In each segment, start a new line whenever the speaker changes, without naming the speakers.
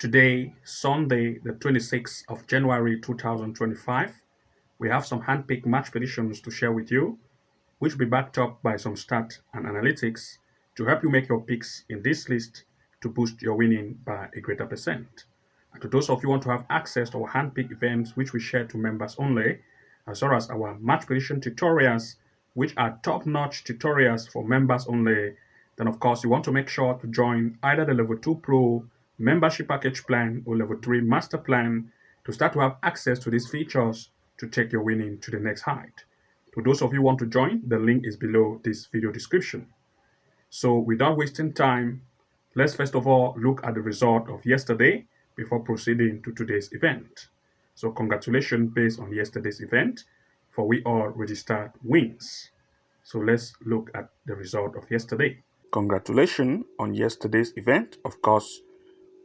Today, Sunday, the 26th of January 2025, we have some handpicked match predictions to share with you, which will be backed up by some stats and analytics to help you make your picks in this list to boost your winning by a greater percent. And to those of you who want to have access to our handpicked events, which we share to members only, as well as our match prediction tutorials, which are top-notch tutorials for members only, then of course you want to make sure to join either the Level 2 Pro membership package plan or Level 3 master plan to start to have access to these features to take your winning to the next height. To those of you who want to join, the link is below this video description. So without wasting time, let's first of all look at the result of yesterday before proceeding to today's event. So congratulations based on yesterday's event, for we all registered wins. So let's look at the result of yesterday. Congratulations on yesterday's event. Of course,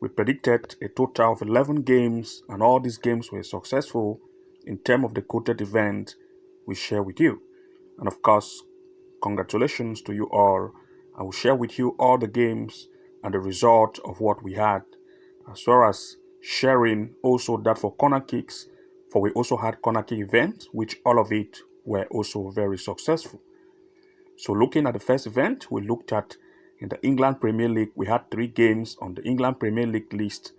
we predicted a total of 11 games, and all these games were successful in terms of the quoted event we share with you. And of course, congratulations to you all. I will share with you all the games and the result of what we had, as well as sharing also that for corner kicks, for we also had corner kick events, which all of it were also very successful. So looking at the first event, we looked at in the England Premier League, we had 3 games on the England Premier League list.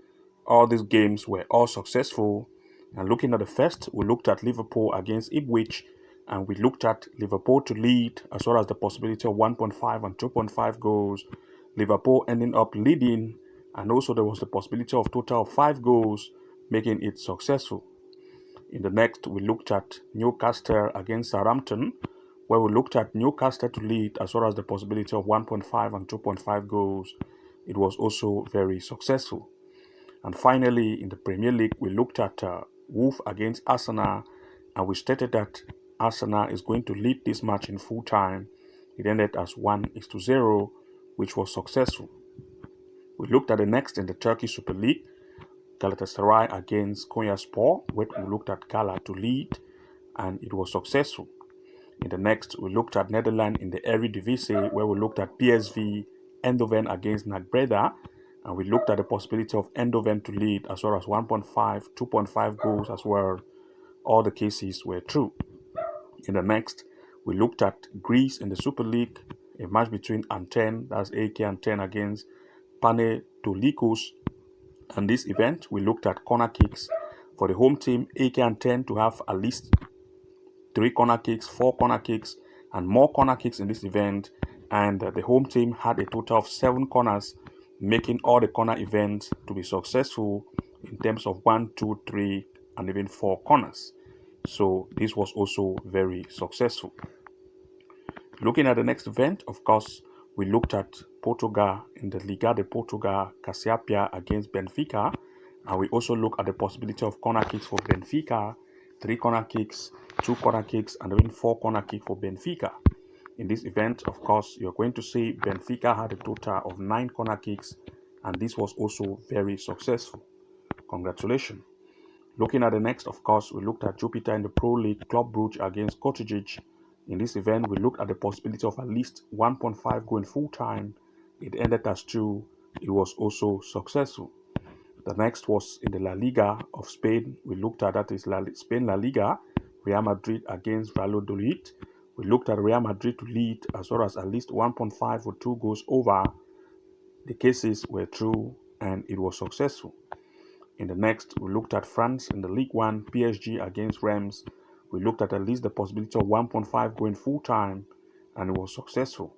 All these games were all successful. And looking at the first, we looked at Liverpool against Ipswich, and we looked at Liverpool to lead, as well as the possibility of 1.5 and 2.5 goals. Liverpool ending up leading, and also there was the possibility of total of 5 goals, making it successful. In the next, we looked at Newcastle against Southampton, where we looked at Newcastle to lead, as well as the possibility of 1.5 and 2.5 goals. It was also very successful. And finally, in the Premier League, we looked at Wolves against Arsenal, and we stated that Arsenal is going to lead this match in full time. It ended as 1-0, which was successful. We looked at the next in the Turkey Super League, Galatasaray against Konyaspor, where we looked at Gala to lead, and it was successful. In the next, we looked at Netherlands in the Eredivisie, where we looked at PSV Eindhoven against NAC Breda, and we looked at the possibility of Eindhoven to lead, as well as 1.5, 2.5 goals as well. All the cases were true. In the next, we looked at Greece in the Super League, a match between Aten, that's AK Aten against Panetolikos. And this event, we looked at corner kicks for the home team, AK Aten, to have at least 3 corner kicks, 4 corner kicks, and more corner kicks in this event. And the home team had a total of 7 corners, making all the corner events to be successful in terms of 1, 2, 3, and even 4 corners. So this was also very successful. Looking at the next event, of course, we looked at Portugal in the Liga de Portugal, Cassiopea against Benfica, and we also looked at the possibility of corner kicks for Benfica, 3 corner kicks, 2 corner kicks, and even 4 corner kicks for Benfica. In this event, of course, you're going to see Benfica had a total of 9 corner kicks, and this was also very successful. Congratulations. Looking at the next, of course, we looked at Jupiter in the Pro League, Club Brugge against Kortrijk. In this event, we looked at the possibility of at least 1.5 going full time. It ended as 2. It was also successful. The next was in the La Liga of Spain. We looked at that is Spain La Liga, Real Madrid against Valladolid. We looked at Real Madrid to lead, as well as at least 1.5 or 2 goals over. The cases were true, and it was successful. In the next, we looked at France in the Ligue 1, PSG against Reims. We looked at least the possibility of 1.5 going full time, and it was successful.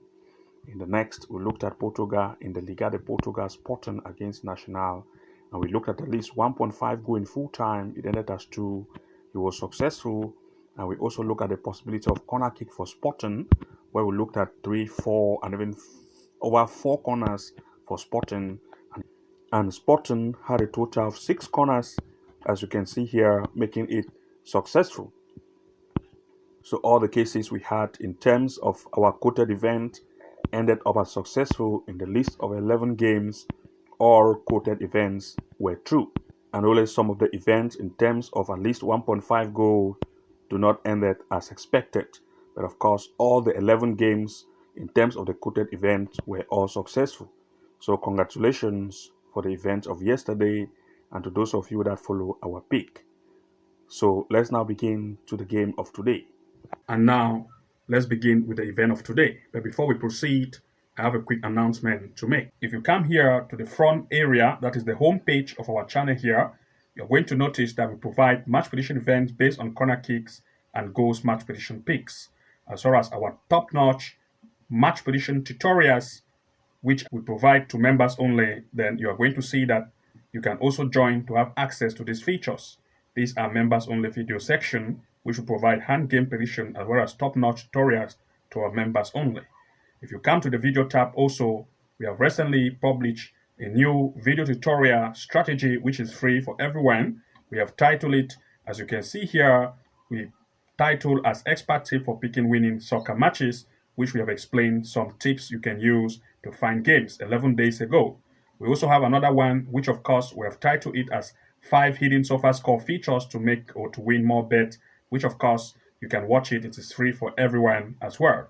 In the next, we looked at Portugal in the Liga de Portugal, Sporting against Nacional, and we looked at least 1.5 going full time. It ended as 2. It was successful. And we also looked at the possibility of corner kick for Sporting, where we looked at 3, 4, and even over 4 corners for Sporting. And Sporting had a total of 6 corners, as you can see here, making it successful. So all the cases we had in terms of our quoted event ended up as successful. In the list of 11 games. All quoted events were true. And only some of the events in terms of at least 1.5 goal do not end it as expected. But of course, all the 11 games in terms of the quoted events were all successful. So congratulations for the event of yesterday and to those of you that follow our pick. So let's now begin to the game of today. And now let's begin with the event of today. But before we proceed, I have a quick announcement to make. If you come here to the front area, that is the home page of our channel here, you're going to notice that we provide match prediction events based on corner kicks and goals match prediction picks, as well as our top-notch match prediction tutorials, which we provide to members only. Then you are going to see that you can also join to have access to these features. These are members only video section, which will provide hand game prediction as well as top-notch tutorials to our members only. If you come to the video tab also, we have recently published a new video tutorial strategy which is free for everyone. We have titled it, as you can see here, we titled as Expert Tip for Picking Winning Soccer Matches, which we have explained some tips you can use to find games 11 days ago. We also have another one, which of course we have titled it as 5 Hidden Sofascore Features to Make or to Win More Bet, which of course you can watch it. It is free for everyone as well.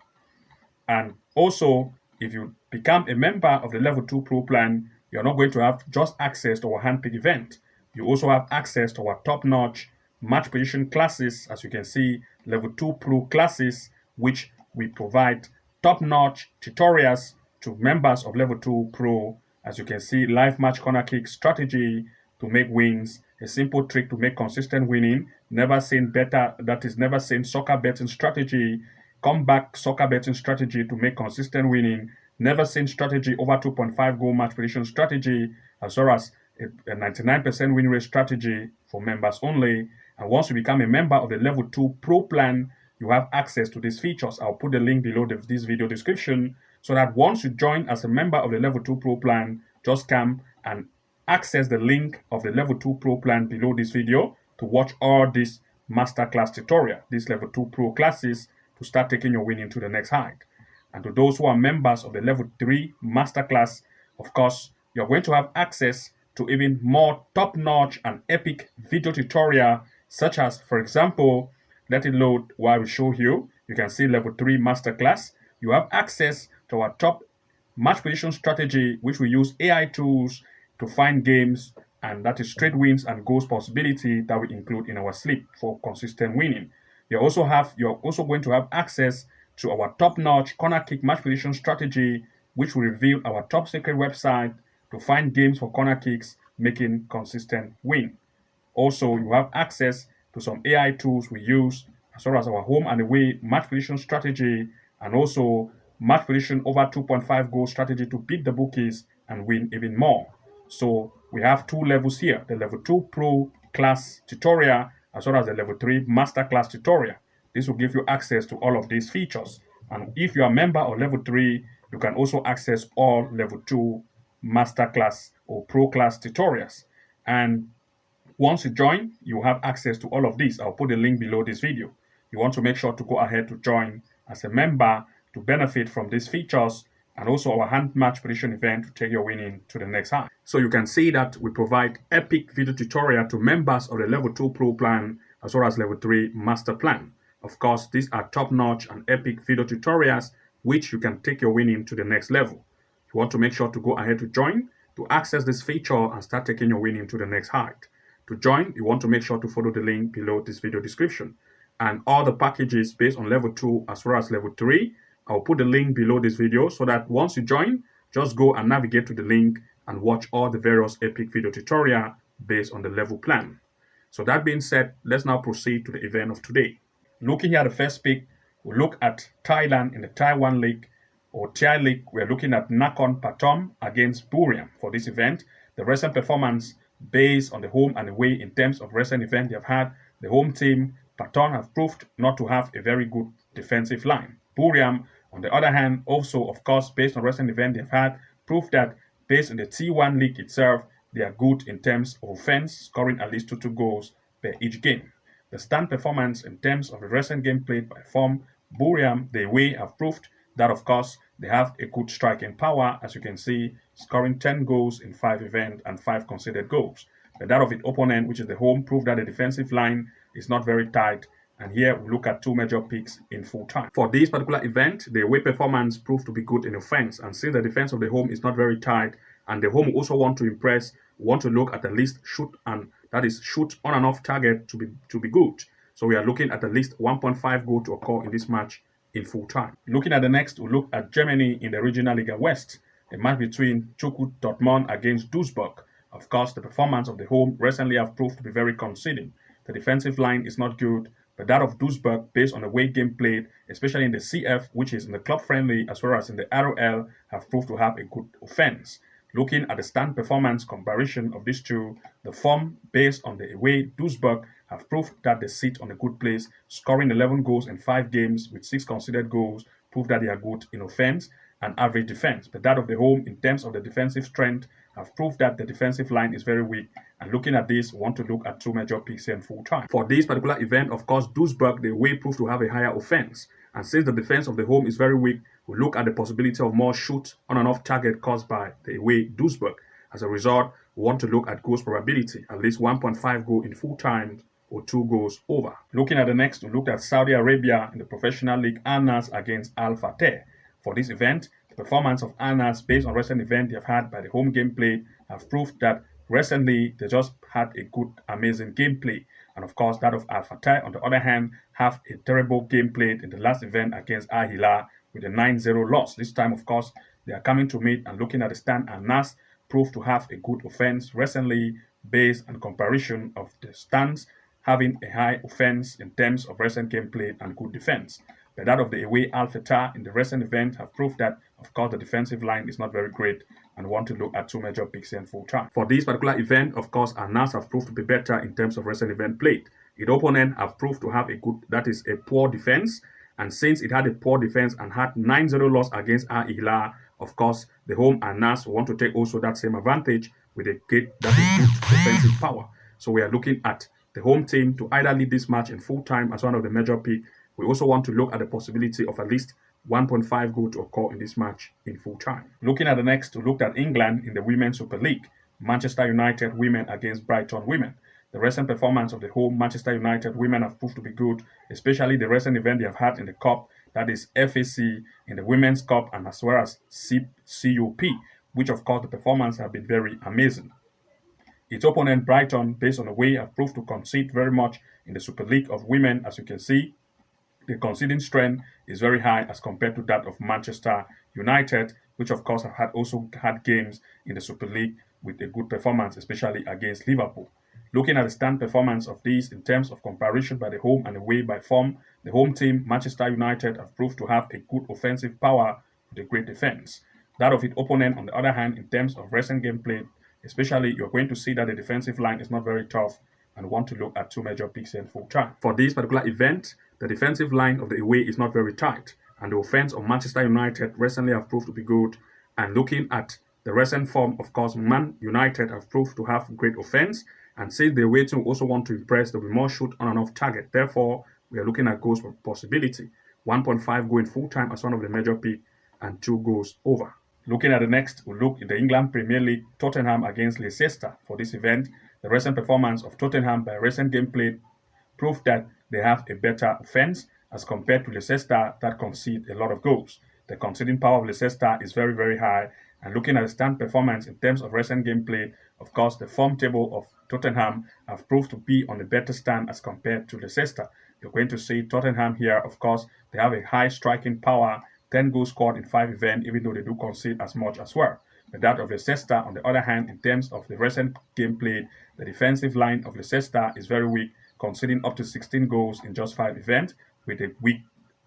And also, if you become a member of the Level 2 Pro plan, you're not going to have just access to our handpick event. You also have access to our top-notch match prediction classes, as you can see, Level 2 Pro classes, which we provide top-notch tutorials to members of Level 2 Pro. As you can see, live match corner kick strategy to make wins, a simple trick to make consistent winning, never seen better, that is never seen soccer betting strategy, comeback soccer betting strategy to make consistent winning, never seen strategy over 2.5 goal match prediction strategy, as well as a 99% win rate strategy for members only. And once you become a member of the Level 2 Pro plan, you have access to these features. I'll put the link below this video description so that once you join as a member of the Level 2 Pro plan, just come and access the link of the Level 2 Pro plan below this video to watch all these masterclass tutorial, these Level 2 Pro classes to start taking your winning to the next height. And to those who are members of the Level 3 masterclass, of course, you're going to have access to even more top-notch and epic video tutorial, such as, for example, let it load while we show you. You can see Level 3 masterclass. You have access to our top match prediction strategy, which we use AI tools to find games, and that is straight wins and goals possibility that we include in our slip for consistent winning. You're also going to have access to our top-notch corner kick match prediction strategy, which will reveal our top secret website to find games for corner kicks, making consistent win. Also, you have access to some AI tools we use, as well as our home and away match prediction strategy, and also match prediction over 2.5 goal strategy to beat the bookies and win even more. So we have 2 levels here, the Level 2 Pro class tutorial, as well as the Level 3 Masterclass tutorial. This will give you access to all of these features. And if you are a member of Level 3, you can also access all Level 2 Masterclass or Pro class tutorials. And once you join, you have access to all of these. I'll put the link below this video. You want to make sure to go ahead to join as a member to benefit from these features and also our hand match prediction event to take your winning to the next high. So you can see that we provide epic video tutorial to members of the Level 2 Pro plan as well as Level 3 Master plan. Of course, these are top-notch and epic video tutorials which you can take your winning to the next level. You want to make sure to go ahead to join to access this feature and start taking your winning to the next height. To join, you want to make sure to follow the link below this video description. And all the packages based on Level 2 as well as Level 3, I'll put the link below this video so that once you join, just go and navigate to the link and watch all the various epic video tutorial based on the level plan. So that being said, let's now proceed to the event of today. Looking at the first pick, we'll look at Thailand in the Taiwan League or Thai League. We're looking at Nakhon Pathom against Buriram for this event. The recent performance based on the home and away in terms of recent event they've had, the home team, Pathom, have proved not to have a very good defensive line. Buriram, on the other hand, also, of course, based on recent event they've had, proved that based on the T1 league itself, they are good in terms of offense, scoring at least 2 goals per each game. The stand performance in terms of the recent game played by form, Buriram, the away, have proved that, of course, they have a good striking power, as you can see, scoring 10 goals in 5 events and 5 conceded goals. But that of its opponent, which is the home, proved that the defensive line is not very tight. And here we look at 2 major picks in full time. For this particular event, the away performance proved to be good in offense. And since the defense of the home is not very tight, And the home also want to impress, want to look at least shoot, and that is shoot on and off target to be good. So we are looking at least 1.5 goal to occur in this match in full time. Looking at the next, we look at Germany in the Regional Liga West, a match between Chuku Dortmund against Duisburg. Of course, the performance of the home recently have proved to be very conceding. The defensive line is not good, but that of Duisburg, based on the way game played, especially in the CF, which is in the club friendly, as well as in the ROL, have proved to have a good offense. Looking at the stand performance comparison of these two, the form based on the away Duisburg have proved that they sit on a good place, scoring 11 goals in 5 games with 6 conceded goals, prove that they are good in offense and average defense. But that of the home, in terms of the defensive strength, have proved that the defensive line is very weak. And looking at this, we want to look at 2 major picks here in full time. For this particular event, of course, Duisburg, the away proved to have a higher offense. And since the defense of the home is very weak, we look at the possibility of more shoot on and off target caused by the away Duisburg. As a result, we want to look at goals probability, at least 1.5 goal in full time or 2 goals over. Looking at the next, we looked at Saudi Arabia in the professional league Al Nassr against Al Fateh. For this event, the performance of Al Nassr based on recent event they have had by the home gameplay have proved that recently they just had a good, amazing gameplay. And of course, that of Al Fateh, on the other hand, have a terrible game played in the last event against Al Hilal with a 9-0 loss. This time, of course, they are coming to meet and looking at the stand, and Nassr proved to have a good offense recently based on comparison of the stands having a high offense in terms of recent gameplay and good defense. But that of the away Al Fateh in the recent event have proved that, of course, the defensive line is not very great and want to look at 2 major picks in full time. For this particular event, of course, Al Nassr have proved to be better in terms of recent event played. Its opponent have proved to have a good, that is a poor defense. And since it had a poor defense and had 9-0 loss against Al Hilal, of course, the home and Nassr want to take also that same advantage with a good, that is good defensive power. So we are looking at the home team to either lead this match in full time as one of the major picks. We also want to look at the possibility of at least 1.5 goal to occur in this match in full time. Looking at the next, we looked at England in the Women's Super League, Manchester United women against Brighton women. The recent performance of the home Manchester United women have proved to be good, especially the recent event they have had in the Cup, that is FAC in the Women's Cup, and as well as CUP, which of course the performance have been very amazing. Its opponent Brighton, based on the way, have proved to concede very much in the Super League of women. As you can see, the conceding strength is very high as compared to that of Manchester United, which of course have also had games in the Super League with a good performance, especially against Liverpool. Looking at the stand performance of these in terms of comparison by the home and away by form, the home team, Manchester United, have proved to have a good offensive power with a great defense. That of its opponent, on the other hand, in terms of recent gameplay, especially, you're going to see that the defensive line is not very tough and want to look at 2 major picks in full time. For this particular event, the defensive line of the away is not very tight, and the offense of Manchester United recently have proved to be good. And looking at the recent form, of course, Man United have proved to have great offense, and since the away team also want to impress, there will be more shoot on and off target. Therefore, we are looking at goals for possibility. 1.5 goal in full time as one of the major pick and 2 goals over. Looking at the next, we'll look in the England Premier League, Tottenham against Leicester. For this event, the recent performance of Tottenham by recent gameplay proved that they have a better offense as compared to Leicester that concede a lot of goals. The conceding power of Leicester is very, very high. And looking at the stand performance in terms of recent gameplay, of course, the form table of Tottenham have proved to be on a better stand as compared to Leicester. You're going to see Tottenham here, of course, they have a high striking power, 10 goals scored in 5 events, even though they do concede as much as well. But that of Leicester, on the other hand, in terms of the recent gameplay, the defensive line of Leicester is very weak, conceding up to 16 goals in just 5 events with a weak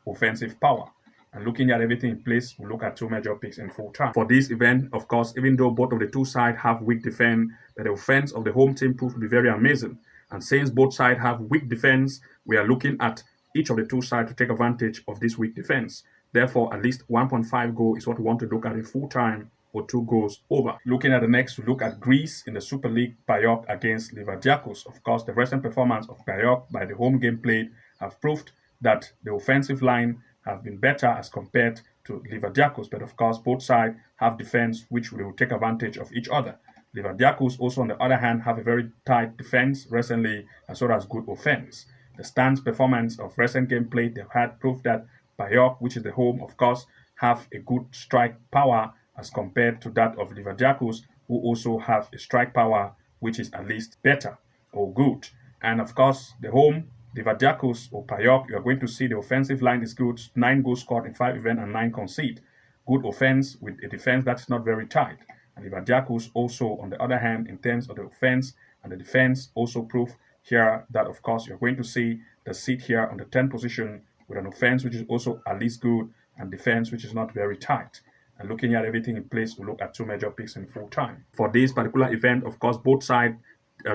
offensive power. And looking at everything in place, we'll look at 2 major picks in full time. For this event, of course, even though both of the 2 sides have weak defense, but the offense of the home team proved to be very amazing. And since both sides have weak defense, we are looking at each of the 2 sides to take advantage of this weak defense. Therefore, at least 1.5 goal is what we want to look at in full time or 2 goals over. Looking at the next, we look at Greece in the Super League, PAOK against Livajakos. Of course, the recent performance of PAOK by the home game played have proved that the offensive line have been better as compared to Livajakos. But of course, both sides have defense which will take advantage of each other. Livajakos also, on the other hand, have a very tight defense recently as well as good offense. The stands performance of recent gameplay they've had proved that PAOK, which is the home, of course, have a good strike power as compared to that of Livajakos, who also have a strike power which is at least better or good. And of course, the home, the Vadiakos or Payok, you are going to see the offensive line is good. 9 goals scored in 5 events and 9 conceded. Good offense with a defense that is not very tight. And the Vadiakos also, on the other hand, in terms of the offense and the defense, also prove here that, of course, you're going to see the seat here on the 10th position with an offense which is also at least good and defense which is not very tight. And looking at everything in place, we look at 2 major picks in full time. For this particular event, of course, both sides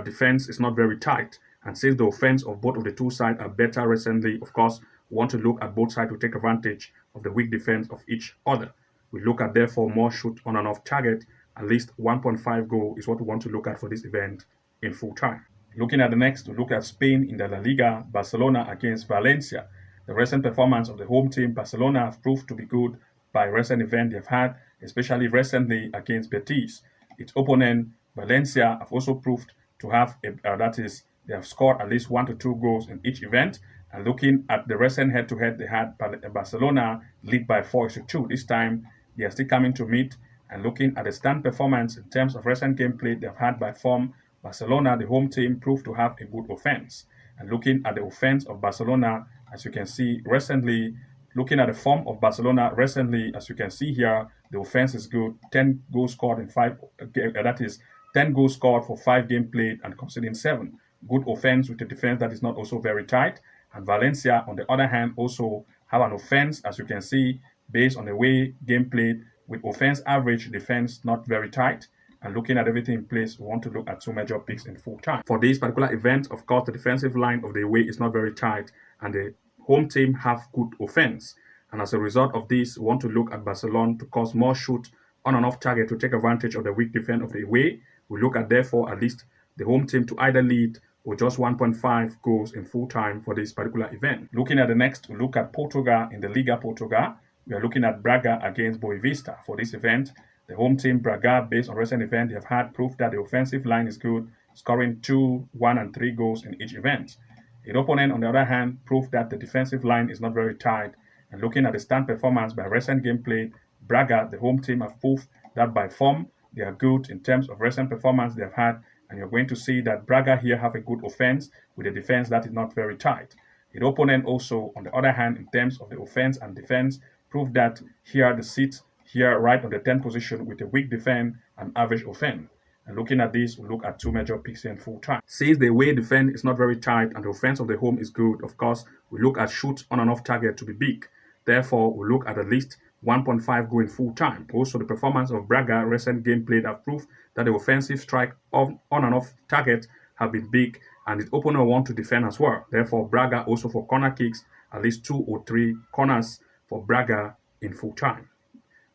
defense is not very tight. And since the offense of both of the two sides are better recently, of course, we want to look at both sides to take advantage of the weak defense of each other. We look at, therefore, more shoot on and off target. At least 1.5 goal is what we want to look at for this event in full time. Looking at the next, we look at Spain in the La Liga, Barcelona against Valencia. The recent performance of the home team, Barcelona, have proved to be good by recent event they've had, especially recently against Betis. Its opponent, Valencia, have also proved to have, that is, they have scored at least 1 to 2 goals in each event. And looking at the recent head-to-head they had, Barcelona lead by 4-2. This time, they are still coming to meet. And looking at the stand performance in terms of recent gameplay they've had by form, Barcelona, the home team, proved to have a good offense. And looking at the offense of Barcelona, as you can see recently, looking at the form of Barcelona recently, as you can see here, the offense is good. 10 goals scored in 5, that is 10 goals scored for 5 games played and conceding 7. Good offense with a defense that is not also very tight. And Valencia, on the other hand, also have an offense, as you can see, based on the way game played, with offense average, defense not very tight. And looking at everything in place, we want to look at 2 major picks in full time. For this particular event, of course, the defensive line of the away is not very tight, and the home team have good offense. And as a result of this, we want to look at Barcelona to cause more shoot on and off target to take advantage of the weak defense of the away. We look at, therefore, at least the home team to either lead or just 1.5 goals in full time for this particular event. Looking at the next, we look at Portugal in the Liga Portugal. We are looking at Braga against Boavista for this event. The home team, Braga, based on recent event, they have had proof that the offensive line is good, scoring 2, 1, and 3 goals in each event. The opponent, on the other hand, proved that the defensive line is not very tight. And looking at the stand performance by recent gameplay, Braga, the home team, have proved that by form, they are good in terms of recent performance they have had. And you're going to see that Braga here have a good offense with a defense that is not very tight. The opponent also, on the other hand, in terms of the offense and defense, proved that here the seats here right on the 10th position with a weak defense and average offense. And looking at this, we look at 2 major picks in full time. Since the away defense is not very tight and the offense of the home is good, of course, we look at shoot on and off target to be big. Therefore, we look at least 1.5 goal in full time. Also, the performance of Braga recent game played have proved that the offensive strike on and off target have been big, and its opponent want to defend as well. Therefore, Braga also for corner kicks, at least 2 or 3 corners for Braga in full time.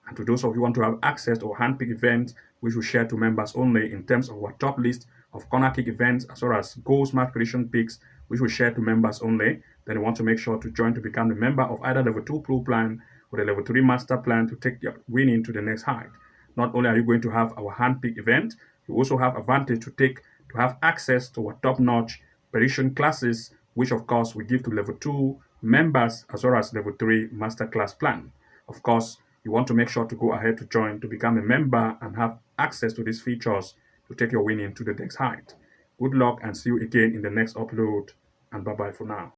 And to those of you who want to have access to our handpicked events, which we share to members only in terms of our top list of corner kick events, as well as goals match prediction picks, which we share to members only, then you want to make sure to join to become a member of either level 2 pro plan or the level 3 master plan to take your winning to the next height. Not only are you going to have our handpicked event, you also have advantage to have access to our top-notch prediction classes, which of course we give to level 2 members as well as level 3 masterclass plan. Of course, you want to make sure to go ahead to join to become a member and have access to these features to take your winning to the next height. Good luck and see you again in the next upload, and bye-bye for now.